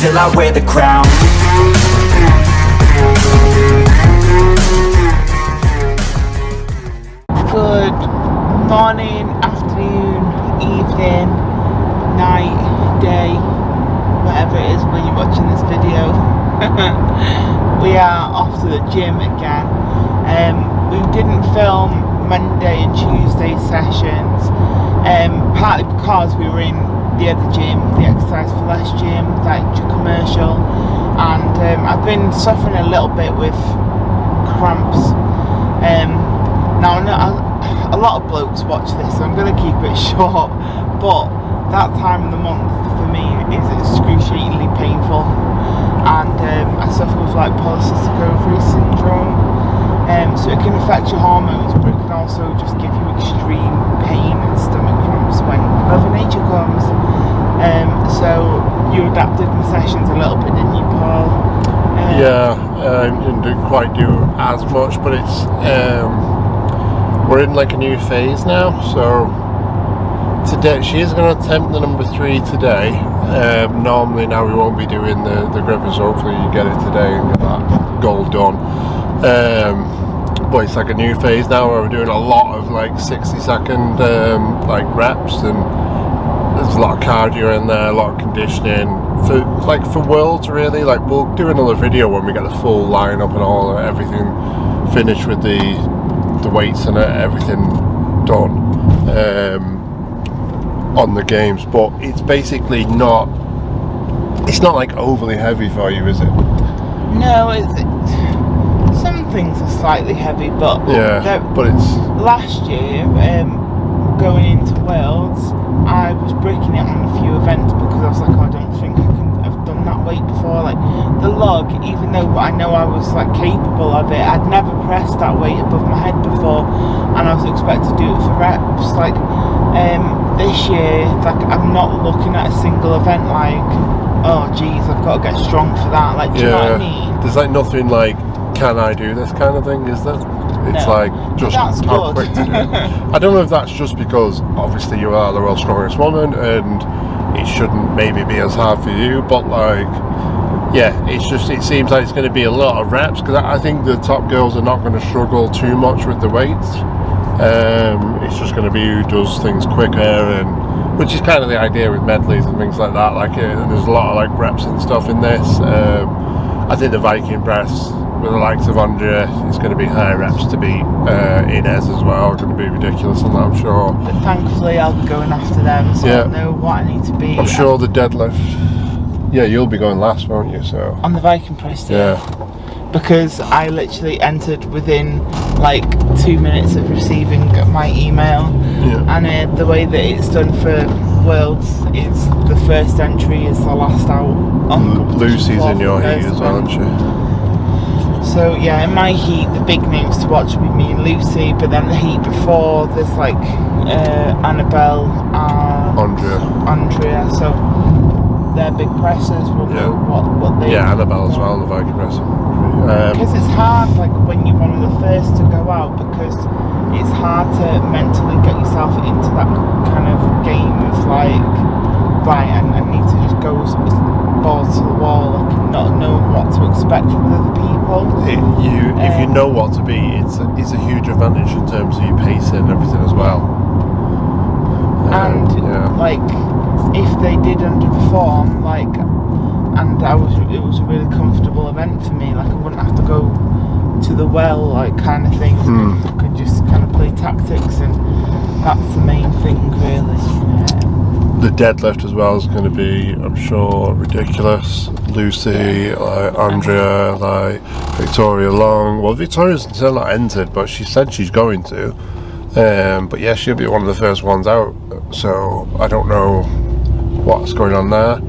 till I wear the crown. Good morning, afternoon, evening, night, day, whatever it is when you're watching this video. We are off to the gym again. We didn't film Monday and Tuesday sessions, partly because we were in the other gym, the Exercise for Less gym, that commercial, and I've been suffering a little bit with cramps. Now, a lot of blokes watch this, so I'm going to keep it short, but that time of the month for me is excruciatingly painful, and I suffer with like polycystic ovary syndrome, so it can affect your hormones, but it can also just give you extreme pain and stomach cramps when Mother Nature comes. So you adapted my sessions a little bit, didn't you, Paul? Didn't quite do as much, but it's we're in like a new phase now, so today she is going to attempt the number 3 today. Normally now we won't be doing the grippers, hopefully you get it today and get that goal done. But it's like a new phase now where we're doing a lot of like 60-second like reps, and there's a lot of cardio in there, a lot of conditioning for worlds really. Like we'll do another video when we get the full lineup and all everything finished with the weights and everything done on the games, but it's basically not like overly heavy for you, is it? No, some things are slightly heavy, but but it's last year going into Worlds I was breaking it on a few events because I was like, oh, I don't think I can have done that weight before. Like the log, even though I know I was like capable of it, I'd never pressed that weight above my head before, and I was expected to do it for reps. Like this year, like I'm not looking at a single event like, oh geez, I've got to get strong for that. Like, do you know what I mean? There's like nothing like, can I do this kind of thing, is there? It's no, like just how quick to do it. I don't know if that's just because obviously you are the world's strongest woman and it shouldn't maybe be as hard for you, but like, yeah, it seems like it's going to be a lot of reps, because I think the top girls are not going to struggle too much with the weights. It's just going to be who does things quicker, and which is kind of the idea with medleys and things like that. Like, and there's a lot of like reps and stuff in this. I think the Viking press with the likes of Andrea is going to be high reps to beat. Inez as well, going to be ridiculous on that, I'm sure. But thankfully I'll be going after them, so I know what I need to be. I'm sure the deadlift, you'll be going last, won't you? So on the Viking press, because I literally entered within like 2 minutes of receiving my email, and the way that it's done for Worlds is the first entry is the last out. On Lucy's in your heat as well, isn't she? So yeah, in my heat, the big names to watch would be me and Lucy, but then the heat before, there's like Annabelle and Andrea, so their big pressers will know what they... Yeah, Annabelle as well, the Viking presser. Because it's hard, like, when you're one of the first to go out, because it's hard to mentally get yourself into that kind of game of like, right, I need to just go balls to the wall, like, not know what to expect from other people. If you know what to be, it's a huge advantage in terms of your pacing and everything as well. Like, if they did underperform, like, and it was a really comfortable event for me, like I wouldn't have to go to the well, like, kind of thing. I could just kind of play tactics, and that's the main thing, really. The deadlift as well is going to be, I'm sure, ridiculous. Lucy, like Andrea, like Victoria Long. Well, Victoria's still not entered, but she said she's going to. But yeah, she'll be one of the first ones out. So I don't know what's going on there.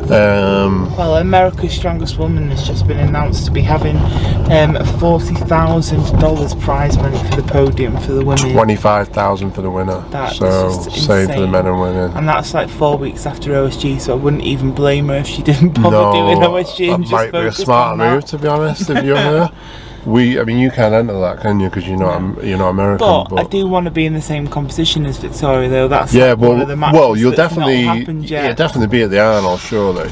Well, America's Strongest Woman has just been announced to be having a $40,000 prize money for the podium for the women. $25,000 for the winner. That so is just same insane. for the men and women. And that's like 4 weeks after OSG, so I wouldn't even blame her if she didn't bother doing OSG and just might be a smarter move, to be honest, if you're her. I mean, you can't enter that, can you? Because you're not American. But I do want to be in the same competition as Victoria, though. That's yeah. like one of the matches well, you'll that's definitely, not happened yet. You'll definitely be at the Arnold, surely.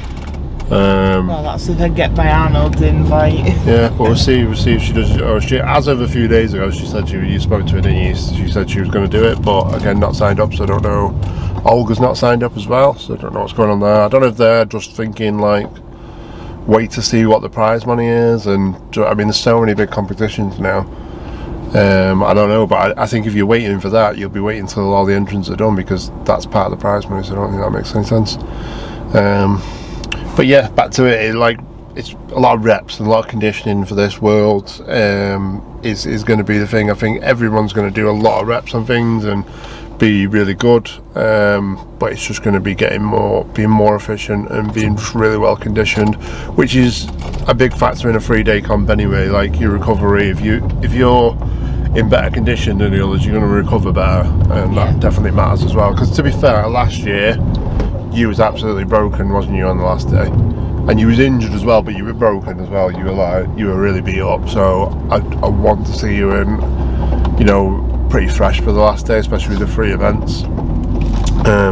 Well, that's if I get by Arnold's invite. Yeah, but we'll see if she does it. Or she, as of a few days ago, she said you spoke to her, didn't you? She said she was going to do it, but again, not signed up, so I don't know. Olga's not signed up as well, so I don't know what's going on there. I don't know if they're just thinking like, wait to see what the prize money is, and I mean, there's so many big competitions now. I don't know, but I think if you're waiting for that, you'll be waiting until all the entrants are done, because that's part of the prize money, so I don't think that makes any sense. But yeah, back to it, it's a lot of reps and a lot of conditioning for this world is going to be the thing. I think everyone's going to do a lot of reps on things and be really good, but it's just going to be being more efficient and being just really well conditioned, which is a big factor in a 3-day comp anyway. Like your recovery, if you're in better condition than the others, you're going to recover better, and that definitely matters as well. Because to be fair, last year you was absolutely broken, wasn't you, on the last day? And you was injured as well, but you were broken as well. You were really beat up. So I want to see you in, pretty fresh for the last day, especially with the 3 events.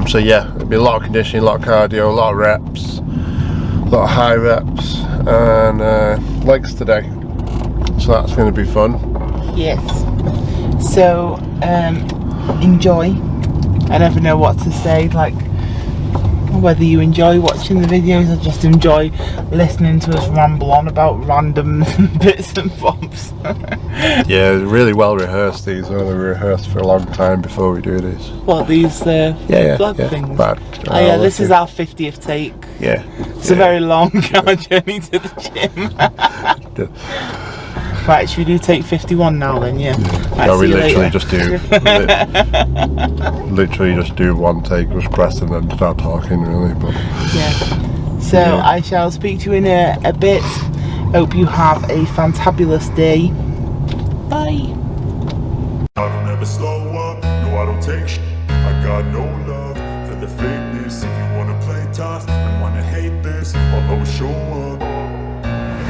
So yeah, it'll be a lot of conditioning, a lot of cardio, a lot of reps, a lot of high reps, and legs today. So that's going to be fun. Yes. So enjoy. I never know what to say, like whether you enjoy watching the videos or just enjoy listening to us ramble on about random bits and bobs. Yeah, really well rehearsed. These are rehearsed for a long time before we do these. What, these vlog things? Bad. This is our 50th take. Yeah. It's a very long journey to the gym. Right, should we do take 51 now then? Yeah. Right, no, we literally just do one take, just press and then start talking, really. But yeah. So I shall speak to you in a bit. Hope you have a fantabulous day. Bye. I don't ever slow up, no I don't take shit. I got no love for the fakeness. If you wanna play tough and wanna hate this, I'll always show up.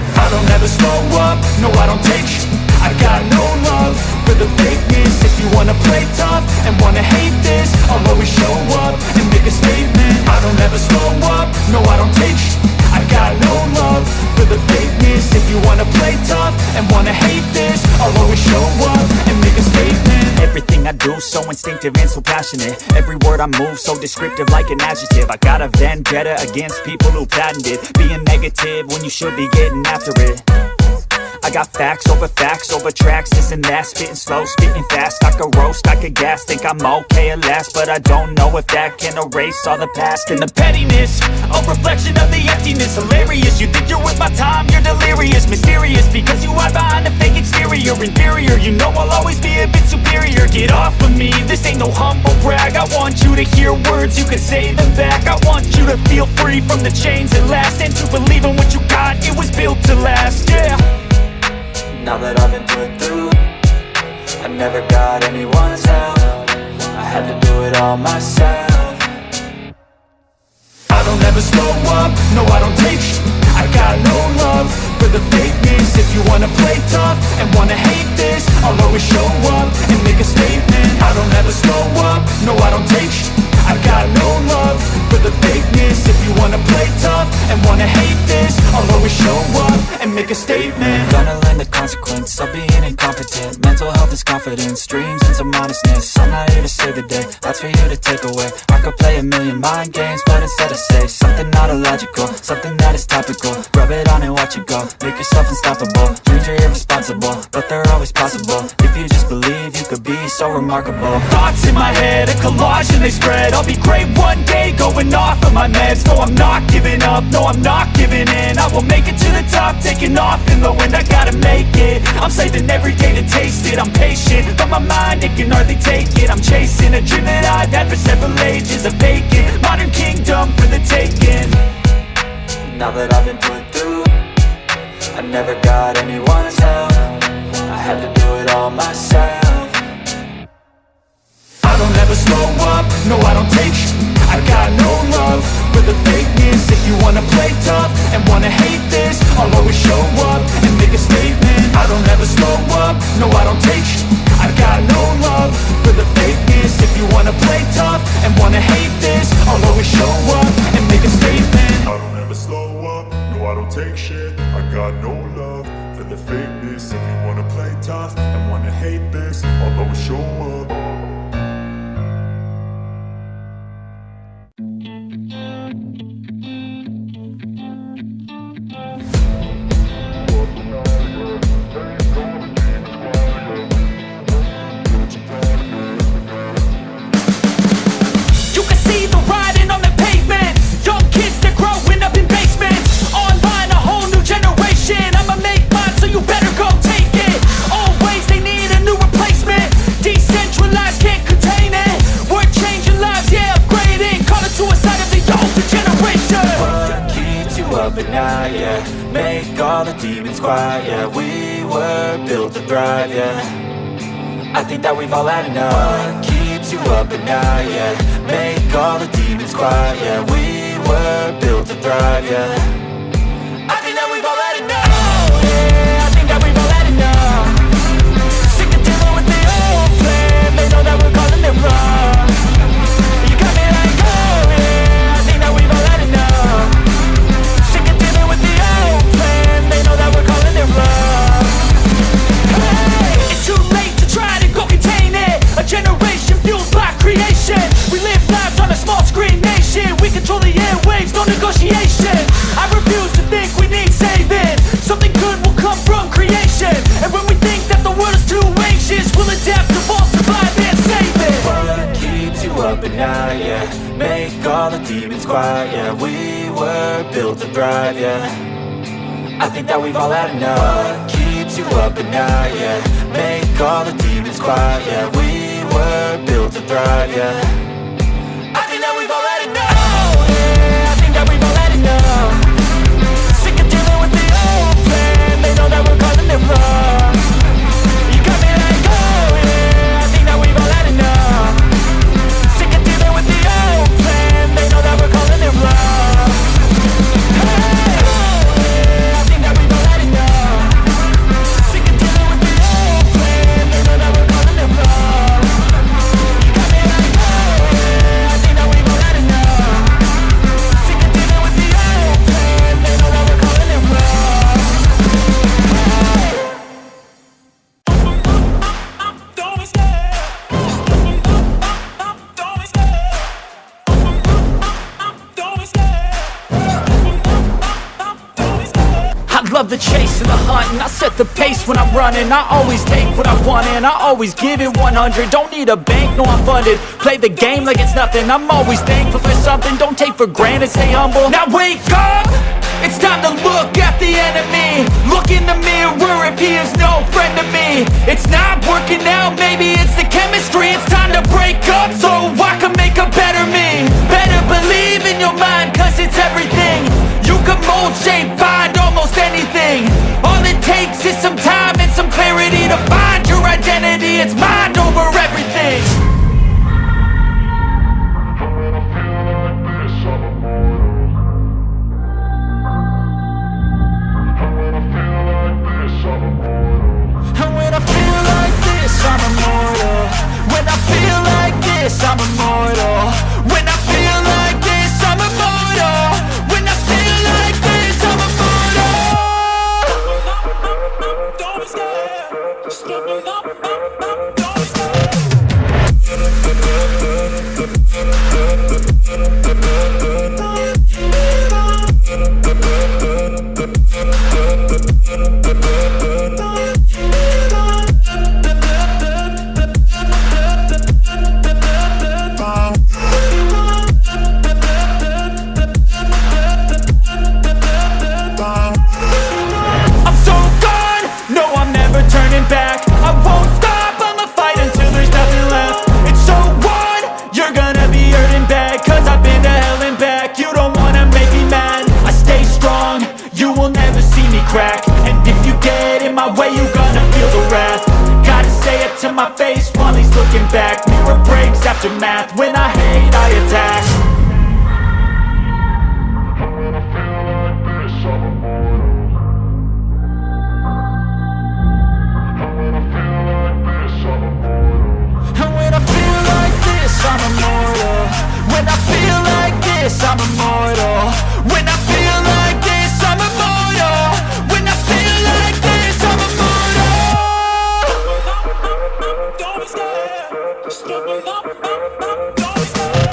I don't ever slow up, no I don't take shit. I got no love for the fakeness. If you wanna play tough and wanna hate this, I'll always show up and make a statement. I don't ever slow up, no I don't take shit. I got no love for the fakeness. If you wanna play tough and wanna hate this, I'll always show up and make a statement. Everything I do so instinctive and so passionate. Every word I move so descriptive like an adjective. I got a vendetta against people who patented being negative when you should be getting after it. I got facts over tracks, this and that. Spitting slow, spitting fast, I could roast, I could gas. Think I'm okay at last, but I don't know if that can erase all the past. And the pettiness, a reflection of the emptiness. Hilarious, you think you're with my time, you're delirious. Mysterious, because you hide behind a fake exterior. Inferior, you know I'll always be a bit superior. Get off of me, this ain't no humble brag. I want you to hear words, you can say them back. I want you to feel free from the chains that last, and to believe in what you got, it was built to last, yeah. Now that I've been put through, I never got anyone's help. I had to do it all myself. I don't ever slow up, no I don't take shit. I got no love for the fakeness. If you wanna play tough and wanna hate this, I'll always show up and make a statement. I don't ever slow up, no I don't take shit. I got no love for the fakeness. If you wanna play tough and wanna hate this, I'll always show up and make a statement. Gonna learn the consequence of being incompetent. Mental health is confidence, dreams into modestness. I'm not here to save the day, that's for you to take away. I could play a million mind games, but instead I say something not illogical, something that is topical. Rub it on and watch it go, make yourself unstoppable. Dreams are irresponsible, but they're always possible. If you just believe, you could be so remarkable. Thoughts in my head, a collage and they spread. I'll be great one day, going off of my meds. No, I'm not giving up, no, I'm not giving in. I will make it to the top, taking off in the wind. I gotta make it, I'm saving every day to taste it. I'm patient, but my mind, it can hardly take it. I'm chasing a dream that I've had for several ages. A vacant, modern kingdom for the taking. Now that I've been put through, I never got anyone's help. I had to do it all myself. I don't ever slow up, no I don't take shit. I got no love for the fakeness. If you wanna play tough and wanna hate this, I'll always show up and make a statement. I don't ever slow up, no I don't take shit. I got no love for the fakeness. If you wanna play tough and wanna hate this, I'll always show up and make a statement. I don't ever slow up, at night, yeah. Make all the demons quiet, yeah. We were built to thrive, yeah. I think that we've all had enough. What keeps you up at night, yeah. Make all the demons quiet, yeah. We were built to thrive, yeah. I think that we've all had enough. Oh yeah, I think that we've all had enough. Sick of dealing with the old plan. They know that we're calling it wrong. You got me like, oh yeah, I think that we've all had enough. Sick of dealing with the old plan. They know that we're calling it wrong. Hey, it's too late to try to go contain it. A generation fueled by creation. We live lives on a small screen nation. We control the airwaves, no negotiation. I refuse to think we need saving. Something good will come from creation. And when we think that the world is too anxious, we'll adapt, evolve, survive and save it. What keeps you up at night, yeah. Make all the demons quiet, yeah. We were built to thrive, yeah. I think that we've all had enough. What keeps you up at night, yeah. Make all the demons quiet, yeah. We were built to thrive, yeah. I think that we've all had enough. Oh yeah, I think that we've all had enough. Sick of dealing with the old plan. They know that we're calling it wrong. You got me like, oh yeah, I think that we've all had enough. Sick of dealing with the old plan. They know that we're calling it wrong. Hey, oh yeah, I think that we've all had enough. Sick of dealing with the old plan. They know that we're calling it wrong. You got me like, oh yeah, I think that we've all had enough. Sick of dealing with the old plan. They know that we're calling it wrong. Don't be scared. Don't be scared. Don't be scared. Don't be scared. I love the chase and the hunt, and I set the pace when I'm running. I always take what I want and I always give it 100. Don't need a bank, no I'm funded. Play the game like it's nothing. I'm always thankful for something. Don't take for granted, stay humble. Now wake up! It's time to look at the enemy. Look in the mirror if he is no friend to me. It's not working out, maybe it's the chemistry. It's time to break up so I can make a better me. Better believe in your mind, cause it's everything. You can mold, shape, find almost anything. All it takes is some time and some clarity to find your identity. It's mind over everything. And when I feel like this, I'm immortal. When I feel like this, I'm immortal. When I feel like this, I'm immortal. When I feel like this, I'm immortal. Don't be scared. Just give me up. Don't be scared. I'm so gone, no I'm never turning back. I won't stop, I'ma fight until there's nothing left. It's so on, you're gonna be hurting bad. Cause I've been to hell and back. You don't wanna make me mad. I stay strong, you will never see me crack. And if you get in my way, you're gonna feel the wrath. Gotta say it to my face while he's looking back. Mirror breaks after math. When I hate, I attack. And when I feel like this, I'm immortal. When I feel like this, I'm immortal. When I feel like this, I'm immortal. When I feel like this, I'm immortal. Don't be scared. Just give me up. Don't be scared.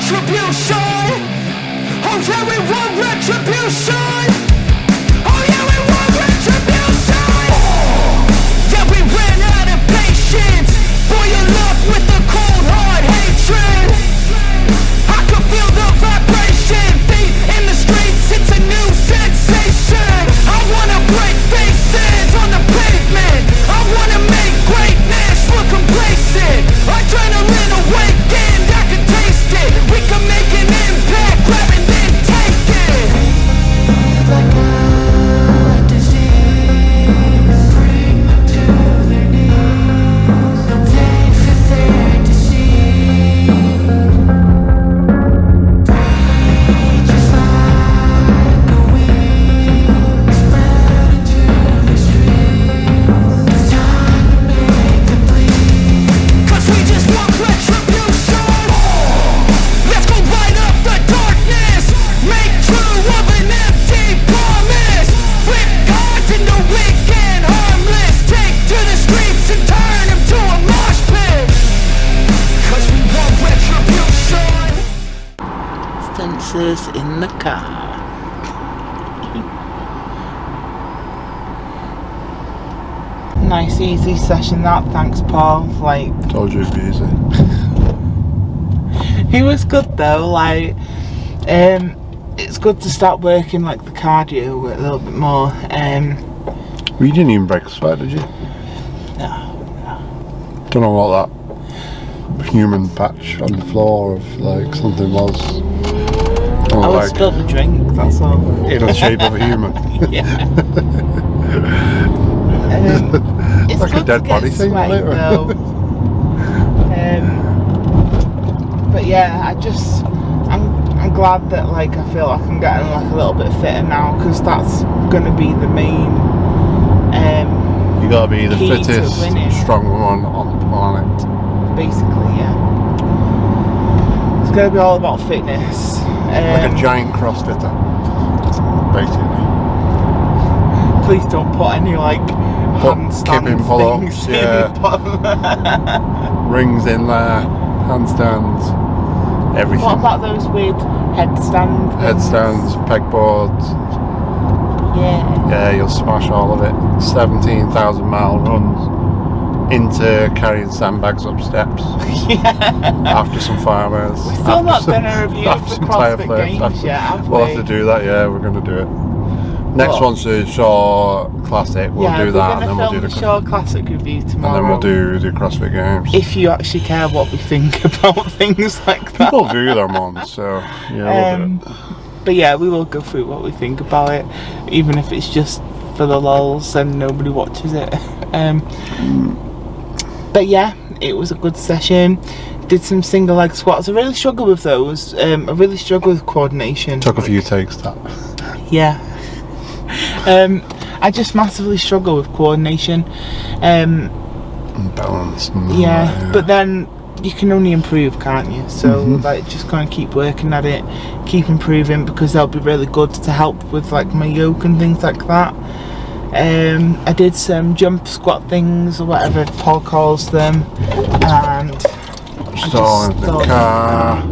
retribution. Oh yeah, we want retribution. Oh yeah, we want retribution. Yeah, we ran out of patience. Boil up with the cold hard hatred. I can feel the vibration. Feet in the streets, it's a new sensation. I wanna break faces on the pavement. I wanna make greatness look complacent. Adrenaline awakened, I can taste it. We can make an impact, grab and then take it. Like a disease, bring them to their knees. They feel their disease. Just like a weed, spread into the streets. It's time to make them bleed. 'Cause we just want retribution. Let's go light up the darkness. Make true of an empty promise. Flip gods into weak and harmless. Take to the streets and turn them to a mosh pit. 'Cause we want retribution. Dancers in the car. Nice easy session that, thanks Paul. Like, Told you it'd be easy. he was good though, like it's good to start working like the cardio a little bit more. Well, you didn't even break a sweat, did you? No. Don't know what that human patch on the floor of like something was. Or I would like spill the drink, that's all. in the shape of a human. Yeah. It's Like a good dead to get body thing, sweaty isn't it? though. But yeah, I'm glad that like I feel like I'm getting like a little bit fitter now, because that's gonna be the main You gotta be the key to fittest, winning. strong woman on the planet. basically, yeah. It's gonna be all about fitness. Like a giant crossfitter, basically. Please don't put any like handstand kipping pull-ups, things yeah. in. Rings in there, handstands, everything. What about those weird headstand things? Headstands, pegboards. Yeah. Yeah, you'll smash all of it. 17,000 mile runs into carrying sandbags up steps Yeah. after some fireworks. We've still not done a review of the some tyre CrossFit flips, Games yet, have we? We'll have to do that, yeah, we're going to do it. Next What? one's the Shaw Classic, we'll do that, and then we'll do the the Shaw Classic review tomorrow. and then we'll do the CrossFit Games. If you actually care what we think about things like that. People do them on, so yeah, we'll do it. But yeah, we will go through what we think about it, even if it's just for the lols and nobody watches it. But yeah, it was a good session. Did some single leg squats. I really struggle with those. I really struggle with coordination. Took a few takes that. Yeah. I just massively struggle with coordination. And balance. And Yeah, but then you can only improve, can't you? So like, just gonna keep working at it, keep improving, because they'll be really good to help with like my yoke and things like that. I did some jump squat things or whatever Paul calls them, and Stall in the car.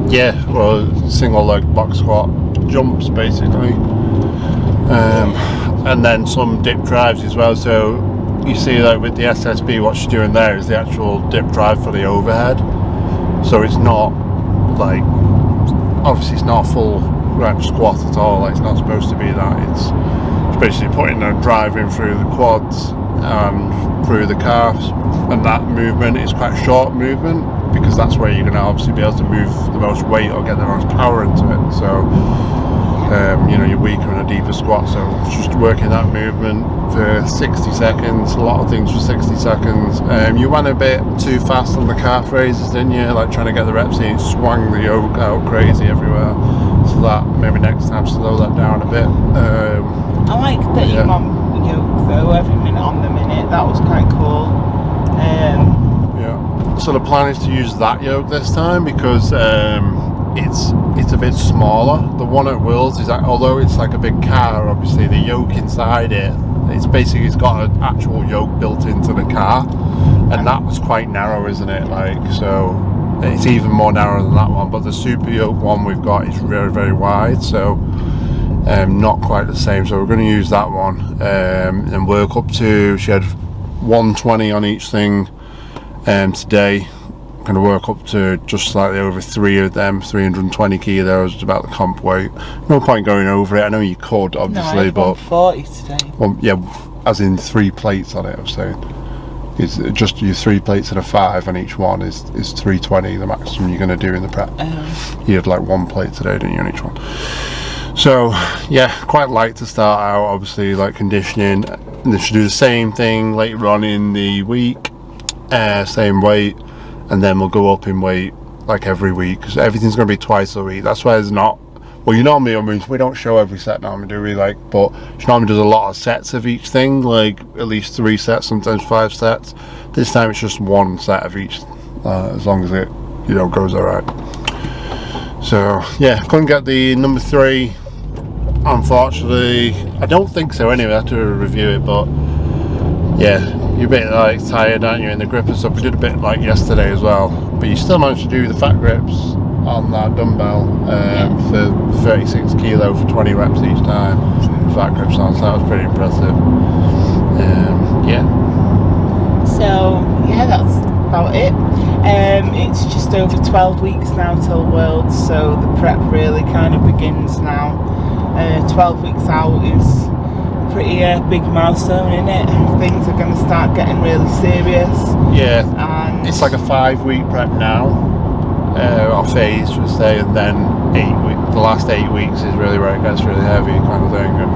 Yeah, well, single leg box squat jumps basically, and then some dip drives as well. So you see that with the SSB, what she's doing there is the actual dip drive for the overhead. So it's not like, obviously it's not a full rep squat at all. Like, it's not supposed to be that. It's basically putting a drive in through the quads and through the calves, and that movement is quite a short movement, because that's where you're going to obviously be able to move the most weight or get the most power into it. So you know, you're weaker in a deeper squat, so just working that movement for 60 seconds, a lot of things for 60 seconds. You went a bit too fast on the calf raises, didn't you? Like trying to get the reps in, swung the yoke out crazy everywhere. So that, maybe next time slow that down a bit. I like that yeah. you're on the yoke though, every minute on the minute. That was quite cool. Yeah. So the plan is to use that yoke this time, because it's a bit smaller. The one at Wills is that, although it's like a big car, obviously the yoke inside it, it's got an actual yoke built into the car, and that was quite narrow, isn't it? Like, so it's even more narrow than that one, but the super yoke one we've got is very, very wide, so not quite the same. So we're going to use that one and work up to, she had 120 on each thing today. I'm going to work up to just slightly over 3 of them, 320 kilos is about the comp weight. No point going over it. I know you could, obviously, no, I had but 140 today. well, yeah, as in 3 plates on it, I was saying. It's just your 3 plates and a 5 on each one is 320, the maximum you're going to do in the prep. You had like 1 plate today, didn't you, on each one? So yeah, quite light to start out. Obviously, like conditioning, and they should do the same thing later on in the week, same weight, and then we'll go up in weight like every week, because everything's going to be twice a week. That's why there's not, well, you normally, I mean, we don't show every set normally, do we? Like, but she normally does a lot of sets of each thing, like at least 3 sets, sometimes 5 sets. This time it's just 1 set of each, as long as it, you know, goes all right. So yeah, couldn't get the number 3, unfortunately. I don't think so anyway, I have to review it, but yeah, you're a bit like tired, aren't you, in the grip and stuff. We did a bit like yesterday as well, but you still managed to do the fat grips on that dumbbell for 36 kilo for 20 reps each time. Fat grips on, so that was pretty impressive. Yeah. So yeah, that's about it. It's just over 12 weeks now till Worlds, so the prep really kind of begins now. 12 weeks out is pretty big milestone, isn't it? Things are going to start getting really serious. Yeah, and it's like a 5-week prep now, or phase, should I say, and then 8 weeks. The last 8 weeks is really where it gets really heavy, kind of thing. And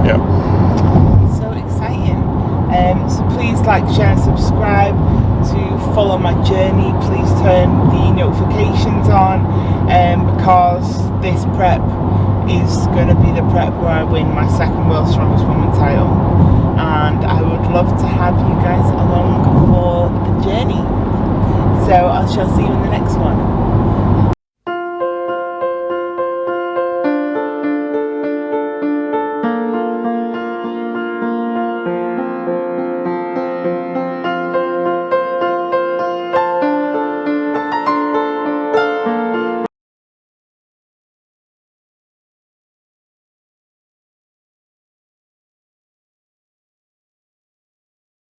yeah. So exciting. So please like, share and subscribe to follow my journey. Please turn the notifications on, because this prep is going to be the prep where I win my 2nd World's Strongest Woman title, and I would love to have you guys along for the journey. So I shall see you in the next one.